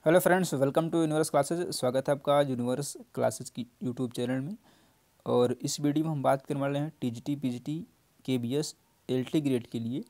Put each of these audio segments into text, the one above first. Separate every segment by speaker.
Speaker 1: Hello friends, welcome to universe classes. स्वागत है आपका यूनिवर्स क्लासेज की यूट्यूब चैनल में। और इस वीडियो में हम बात करने वाले हैं TGT, PGT, KBS, LT grade के लिए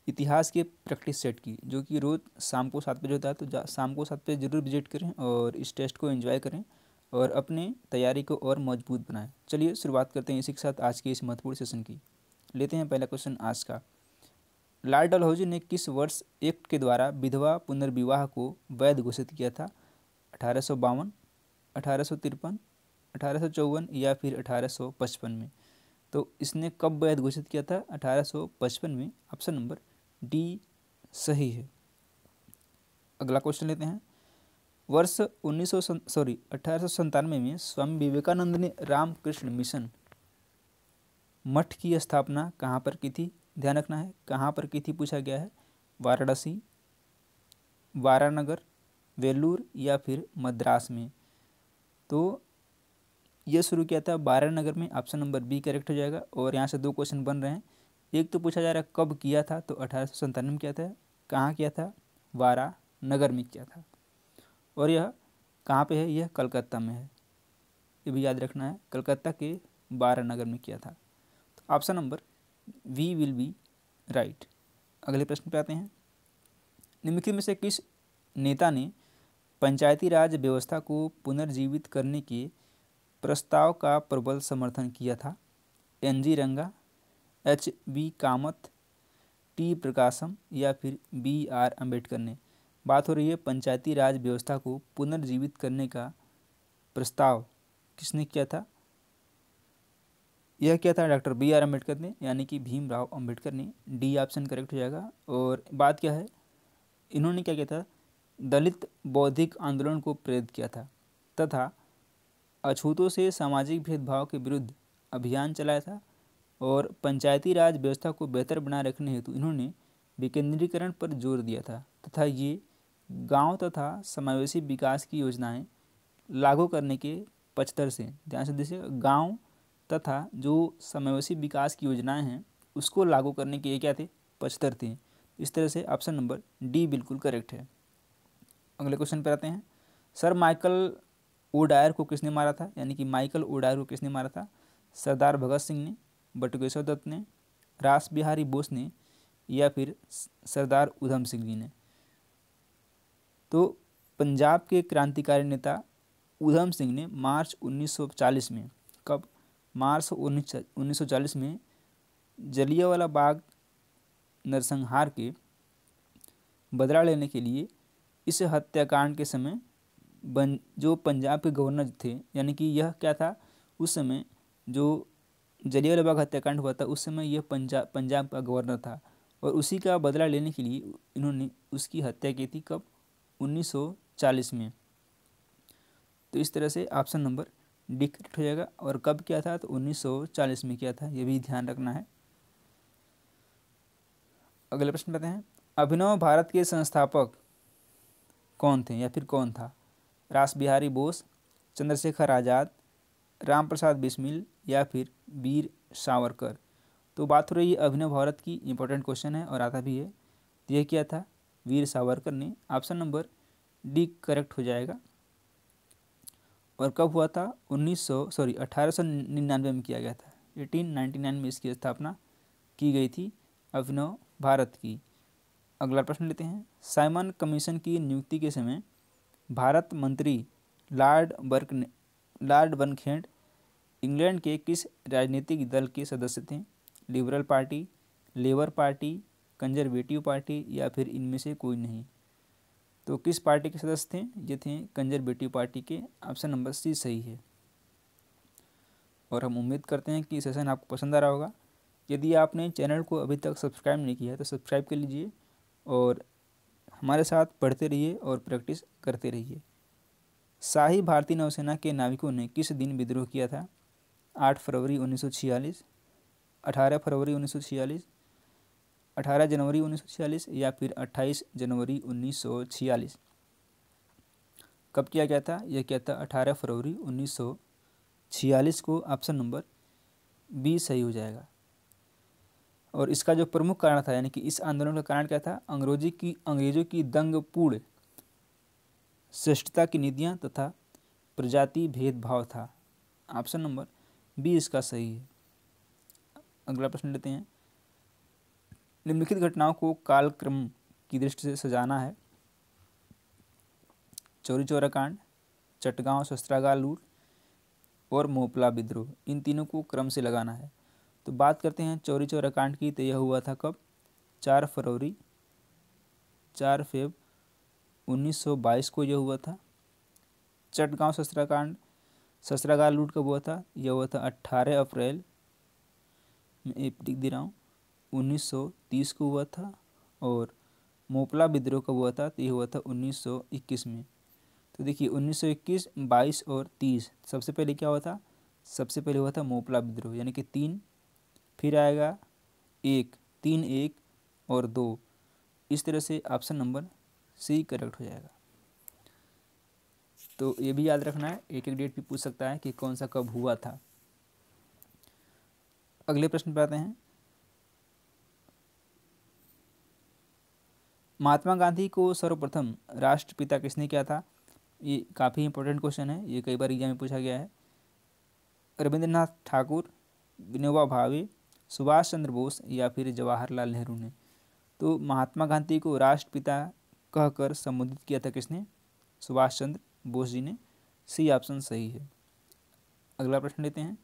Speaker 1: इतिहास के प्रैक्टिस सेट की, जो कि रोज़ शाम को 7 बजे होता है। तो शाम को 7 बजे ज़रूर विजिट करें और इस टेस्ट को एंजॉय करें और अपने तैयारी को और मजबूत बनाएं। चलिए शुरुआत करते हैं इसी के साथ आज के इस महत्वपूर्ण सेशन की। लेते हैं पहला क्वेश्चन आज का। लॉर्ड डलहौजी ने किस वर्ष एक्ट के द्वारा विधवा पुनर्विवाह को वैध घोषित किया था? 1852, 1853, 1854 या फिर 1855 में? तो इसने कब वैध घोषित किया था? 1855 में। ऑप्शन नंबर डी सही है। अगला क्वेश्चन लेते हैं। वर्ष 1897 में स्वामी विवेकानंद ने रामकृष्ण मिशन मठ की स्थापना कहाँ पर की थी? ध्यान रखना है कहाँ पर की थी पूछा गया है। वाराणसी, वारानगर, वेलूर या फिर मद्रास में? तो यह शुरू किया था वारानगर में। ऑप्शन नंबर बी करेक्ट हो जाएगा। और यहाँ से दो क्वेश्चन बन रहे हैं। एक तो पूछा जा रहा है कब किया था, तो 1897 में किया था। कहाँ किया था? वारानगर में किया था। और यह कहाँ पे है? यह कलकत्ता में है, ये भी याद रखना है। कलकत्ता के वारानगर में किया था। तो option number we will be right. अगले प्रश्न पे आते हैं। निम्नलिखित में से किस नेता ने पंचायती राज व्यवस्था को पुनर्जीवित करने के प्रस्ताव का प्रबल समर्थन किया था? एन.जी. रंगा, एच.बी. कामत, टी प्रकाशम या फिर बी.आर. अम्बेडकर ने? बात हो रही है पंचायती राज व्यवस्था को पुनर्जीवित करने का प्रस्ताव किसने किया था? यह क्या था? Doctor B R. अम्बेडकर ने, यानी कि भीमराव अम्बेडकर ने। डी ऑप्शन करेक्ट हो जाएगा। और बात क्या है, इन्होंने क्या किया था? दलित बौद्धिक आंदोलन को प्रेरित किया था तथा अछूतों से सामाजिक भेदभाव के विरुद्ध अभियान चलाया था। और पंचायती राज व्यवस्था को बेहतर बनाए रखने हेतु इन्होंने विकेंद्रीकरण पर जोर दिया था तथा ये गांव तथा समावेशी विकास की योजनाएं लागू करने के पचहत्तर से, ध्यान से देखिए, गांव तथा जो समावेशी विकास की योजनाएं हैं उसको लागू करने के ये क्या थे? 75 थे। इस तरह से ऑप्शन नंबर डी बिल्कुल करेक्ट है। अगले क्वेश्चन पर आते हैं। सर माइकल ओडायर को किसने मारा था? यानी कि माइकल ओडायर को किसने मारा था? सरदार भगत सिंह ने, बटुकेश्वर दत्त ने, रास बिहारी बोस ने या फिर सरदार उधम सिंह जी ने? तो पंजाब के क्रांतिकारी नेता उधम सिंह ने मार्च 1940 में, कब? मार्च 1940 में जलियांवाला बाग नरसंहार के बदला लेने के लिए इस हत्याकांड के समय जो पंजाब के गवर्नर थे, यानी कि यह क्या था उस समय जो जलियांवाला बाग हत्याकांड हुआ था उस समय यह पंजाब का गवर्नर था और उसी का बदला लेने के लिए इन्होंने उसकी हत्या की थी। कब? 1940 में। तो इस तरह से ऑप्शन नंबर डी करेक्ट हो जाएगा। और कब किया था? तो 1940 में किया था, यह भी ध्यान रखना है। अगले प्रश्न पे आते हैं। अभिनव भारत के संस्थापक कौन थे या फिर कौन था? रास बिहारी बोस, चंद्रशेखर आज़ाद, राम प्रसाद बिस्मिल या फिर वीर सावरकर? तो बात हो रही है अभिनव भारत की, इंपॉर्टेंट क्वेश्चन है और आता भी है। तो यह किया था वीर सावरकर ने। ऑप्शन नंबर डी करेक्ट हो जाएगा। और कब हुआ था? 1899 में किया गया था। 1899 में इसकी स्थापना की गई थी अभिनव भारत की। अगला प्रश्न लेते हैं। साइमन कमीशन की नियुक्ति के समय भारत मंत्री लॉर्ड बनखेड़ इंग्लैंड के किस राजनीतिक दल के सदस्य थे? Liberal party, labour party, conservative party या फिर इनमें से कोई नहीं? तो किस पार्टी के सदस्य थे? ये थे कंजर्वेटिव पार्टी के। ऑप्शन नंबर सी सही है। और हम उम्मीद करते हैं कि सेशन आपको पसंद आ रहा होगा। यदि आपने चैनल को अभी तक सब्सक्राइब नहीं किया है तो सब्सक्राइब कर लीजिए और हमारे साथ पढ़ते रहिए और प्रैक्टिस करते रहिए। शाही भारतीय नौसेना के नाविकों ने किस दिन विद्रोह किया था? 8 फरवरी 1946, 18 फरवरी 1946, 18 जनवरी 1946 या फिर 28 जनवरी 1946? कब किया गया था? यह किया था 18 फरवरी 1946 को। ऑप्शन नंबर बी सही हो जाएगा। और इसका जो प्रमुख कारण था, यानी कि इस आंदोलन का कारण क्या था? अंग्रेजों की दंगपूर्ण श्रेष्ठता की नीतियाँ तथा प्रजाति भेदभाव था। ऑप्शन नंबर बी इसका सही है। अगला प्रश्न लेते हैं। निम्नलिखित घटनाओं को कालक्रम की दृष्टि से सजाना है। चौरी चौरा कांड, चटगांव शस्त्रागार लूट और मोपला विद्रोह, इन तीनों को क्रम से लगाना है। तो बात करते हैं चौरी चौरा कांड की। तो यह हुआ था कब? 4 फरवरी 4 फेब 1922 को यह हुआ था। चटगांव शस्त्रागार लूट कब हुआ था? यह हुआ था 18 अप्रैल, मैं एक टिक दे रहा हूँ, 1930 को हुआ था। और मोपला विद्रोह कब हुआ था? तो यह हुआ था 1921 में। तो देखिए 1921, 22 और 30, सबसे पहले क्या हुआ था? सबसे पहले हुआ था मोपला विद्रोह, यानी कि 3, फिर आएगा 1, 3, 1 और 2। इस तरह से ऑप्शन नंबर सी करेक्ट हो जाएगा। तो ये भी याद रखना है, एक एक डेट भी पूछ सकता है कि कौन सा कब हुआ था। अगले प्रश्न पे आते हैं। महात्मा गांधी को सर्वप्रथम राष्ट्रपिता किसने किया था? ये काफ़ी इंपॉर्टेंट क्वेश्चन है, ये कई बार एग्जाम में पूछा गया है। रविंद्रनाथ ठाकुर, विनोबा भावे, सुभाष चंद्र बोस या फिर जवाहरलाल नेहरू ने? तो महात्मा गांधी को राष्ट्रपिता कहकर संबोधित किया था किसने? सुभाष चंद्र बोस जी ने। सी ऑप्शन सही है। अगला प्रश्न लेते हैं।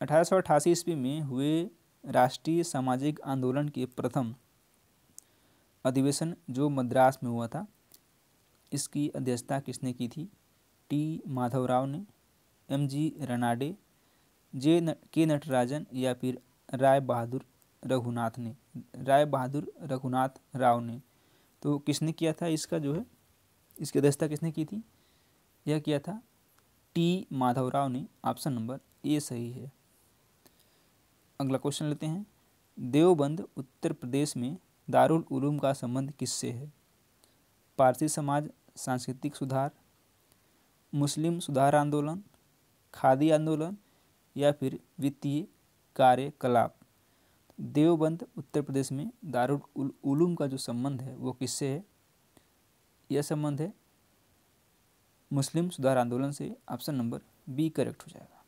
Speaker 1: 1888 ईस्वी में हुए राष्ट्रीय सामाजिक आंदोलन के प्रथम अधिवेशन जो मद्रास में हुआ था, इसकी अध्यक्षता किसने की थी? टी माधवराव ने, एम जी रनाडे, के नटराजन या फिर राय बहादुर रघुनाथ राव ने? तो किसने किया था इसका जो है, इसकी अध्यक्षता किसने की थी? यह किया था टी माधवराव ने। ऑप्शन नंबर ए सही है। अगला क्वेश्चन लेते हैं। देवबंद उत्तर प्रदेश में दारुल उलूम का संबंध किससे है? पारसी समाज, सांस्कृतिक सुधार, मुस्लिम सुधार आंदोलन, खादी आंदोलन या फिर वित्तीय कार्यकलाप? देवबंद उत्तर प्रदेश में दारुल उलूम का जो संबंध है वो किससे है? यह संबंध है मुस्लिम सुधार आंदोलन से। ऑप्शन नंबर बी करेक्ट हो जाएगा।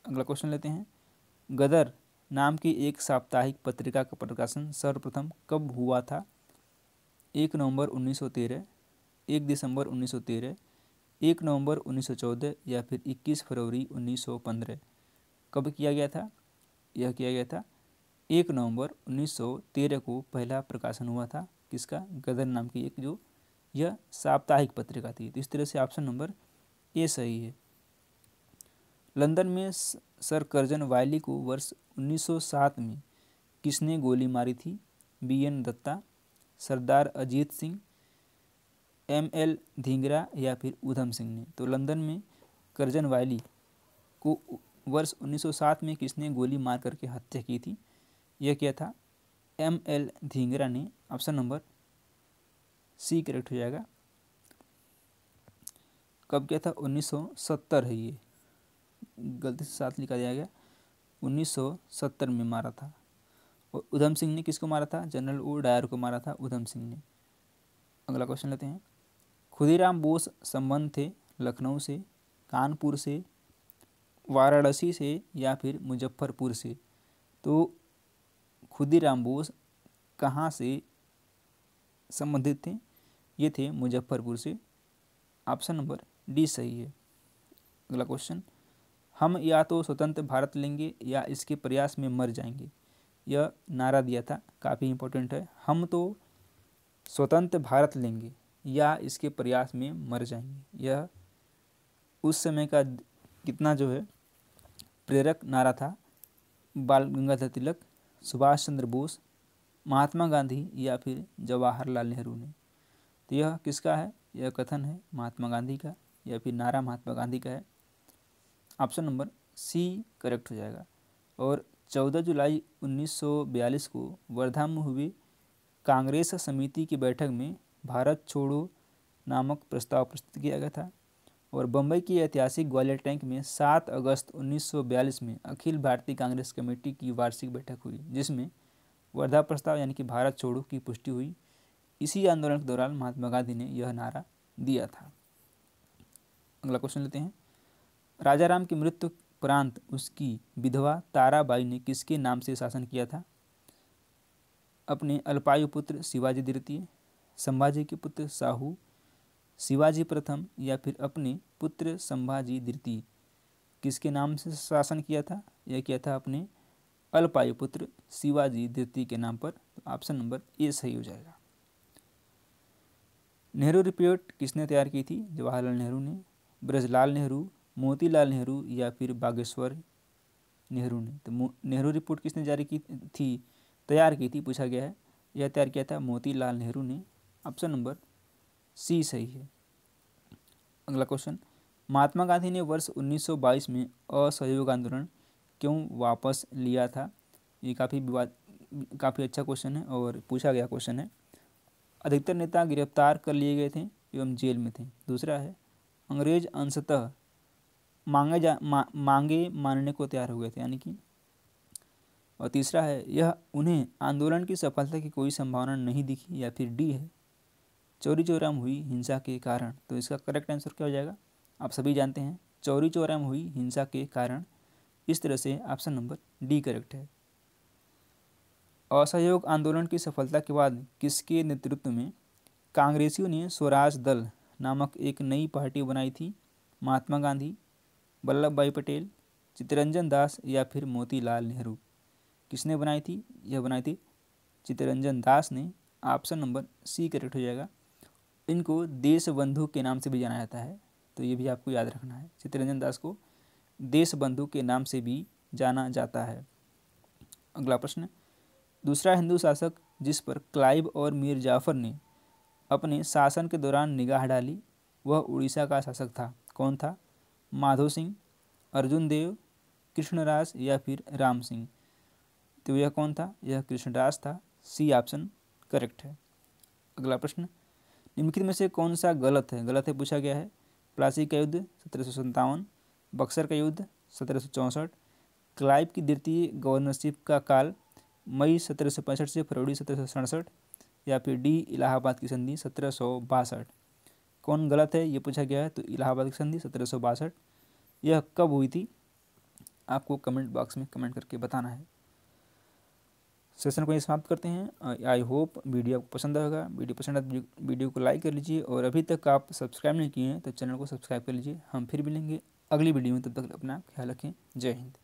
Speaker 1: अगला क्वेश्चन लेते हैं। गदर नाम की एक साप्ताहिक पत्रिका का प्रकाशन सर्वप्रथम कब हुआ था? 1 नवंबर 1913, 1 दिसंबर 1913, 1 नवंबर 1914 या फिर 21 फरवरी 1915? कब किया गया था? यह किया गया था 1 नवंबर 1913 को पहला प्रकाशन हुआ था। किसका? गदर नाम की एक जो यह साप्ताहिक पत्रिका थी। तो इस तरह से ऑप्शन नंबर ए सही है। लंदन में सर कर्जन वायली को वर्ष 1907 में किसने गोली मारी थी? बी.एन. दत्ता, सरदार अजीत सिंह, एम.एल. धिंगरा या फिर उधम सिंह ने? तो लंदन में कर्जन वायली को वर्ष 1907 में किसने गोली मार करके हत्या की थी? यह किया था एम.एल. धिंगरा ने। ऑप्शन नंबर सी करेक्ट हो जाएगा। कब किया था? 1970 है, ये गलती से 7 लिखा जाएगा, 1970 में मारा था। और उधम सिंह ने किसको मारा था? जनरल ओ डायर को मारा था उधम सिंह ने। अगला क्वेश्चन लेते हैं। खुदीराम बोस संबंध थे लखनऊ से, कानपुर से, वाराणसी से या फिर मुजफ्फरपुर से? तो खुदीराम बोस कहाँ से संबंधित थे? ये थे मुजफ्फरपुर से। ऑप्शन नंबर डी सही है। अगला क्वेश्चन। हम या तो स्वतंत्र भारत लेंगे या इसके प्रयास में मर जाएंगे, यह नारा दिया था, काफ़ी इंपॉर्टेंट है। हम तो स्वतंत्र भारत लेंगे या इसके प्रयास में मर जाएंगे, यह उस समय का कितना जो है प्रेरक नारा था। बाल गंगाधर तिलक, सुभाष चंद्र बोस, महात्मा गांधी या फिर जवाहरलाल नेहरू ने? तो यह किसका है? यह कथन है महात्मा गांधी का या फिर नारा महात्मा गांधी का है। ऑप्शन नंबर सी करेक्ट हो जाएगा। और 14 जुलाई 1942 को वर्धा में हुई कांग्रेस समिति की बैठक में भारत छोड़ो नामक प्रस्ताव प्रस्तुत किया गया था। और बम्बई की ऐतिहासिक ग्वालियर टैंक में 7 अगस्त 1942 में अखिल भारतीय कांग्रेस कमेटी की वार्षिक बैठक हुई, जिसमें वर्धा प्रस्ताव यानी कि भारत छोड़ो की पुष्टि हुई। इसी आंदोलन के दौरान महात्मा गांधी ने यह नारा दिया था। अगला क्वेश्चन लेते हैं। राजा राम की मृत्यु उपरांत उसकी विधवा ताराबाई ने किसके नाम से शासन किया था? अपने अल्पायु पुत्र शिवाजी द्वितीय, संभाजी के पुत्र शाहू, शिवाजी प्रथम या फिर अपने पुत्र संभाजी द्वितीय, किसके नाम से शासन किया था? यह किया था अपने अल्पायु पुत्र शिवाजी द्वितीय के नाम पर। तो ऑप्शन नंबर ए सही हो जाएगा। नेहरू रिपोर्ट किसने तैयार की थी? जवाहरलाल नेहरू ने, ब्रजलाल नेहरू, मोतीलाल नेहरू या फिर बागेश्वर नेहरू ने। तो नेहरू रिपोर्ट किसने जारी की थी, तैयार की थी, पूछा गया है। यह तैयार किया था मोतीलाल नेहरू ने। ऑप्शन नंबर सी सही है। अगला क्वेश्चन, महात्मा गांधी ने वर्ष 1922 में असहयोग आंदोलन क्यों वापस लिया था? ये काफ़ी अच्छा क्वेश्चन है और पूछा गया क्वेश्चन है। अधिकतर नेता गिरफ्तार कर लिए गए थे एवं जेल में थे। दूसरा है, अंग्रेज अंशतः मांगे मानने को तैयार हो गए थे, यानी कि। और तीसरा है, यह उन्हें आंदोलन की सफलता की कोई संभावना नहीं दिखी, या फिर डी है, चौरी चौरा में हुई हिंसा के कारण। तो इसका करेक्ट आंसर क्या हो जाएगा? आप सभी जानते हैं, चौरी चौरा में हुई हिंसा के कारण। इस तरह से ऑप्शन नंबर डी करेक्ट है। असहयोग आंदोलन की सफलता के बाद किसके नेतृत्व में कांग्रेसियों ने स्वराज दल नामक एक नई पार्टी बनाई थी? महात्मा गांधी, वल्लभ भाई पटेल, चित्तरंजन दास या फिर मोतीलाल नेहरू। किसने बनाई थी? यह बनाई थी चित्तरंजन दास ने। ऑप्शन नंबर सी करेक्ट हो जाएगा। इनको देश बंधु के नाम से भी जाना जाता है, तो ये भी आपको याद रखना है। चित्तरंजन दास को देश बंधु के नाम से भी जाना जाता है। अगला प्रश्न, दूसरा हिंदू शासक जिस पर क्लाइव और मीर जाफर ने अपने शासन के दौरान निगाह डाली, वह उड़ीसा का शासक था। कौन था? माधो सिंह, अर्जुन देव, कृष्णराज या फिर राम सिंह। तो यह कौन था? यह कृष्णराज था। सी ऑप्शन करेक्ट है। अगला प्रश्न, निम्नलिखित में से कौन सा गलत है? गलत है पूछा गया है। प्लासी का युद्ध 1757, बक्सर का युद्ध 1764, क्लाइव की द्वितीय गवर्नरशिप का काल मई 1765 से फरवरी 1767, या फिर डी इलाहाबाद की संधि 1762। कौन गलत है ये पूछा गया है। तो इलाहाबाद की संधि 1762 यह कब हुई थी? आपको कमेंट बॉक्स में कमेंट करके बताना है। सेशन को ये समाप्त करते हैं। आई होप वीडियो आपको पसंद आएगा। वीडियो पसंद आए तो वीडियो को लाइक कर लीजिए, और अभी तक आप सब्सक्राइब नहीं किए हैं तो चैनल को सब्सक्राइब कर लीजिए। हम फिर मिलेंगे अगली वीडियो में, तब तक अपना ख्याल रखें। जय हिंद।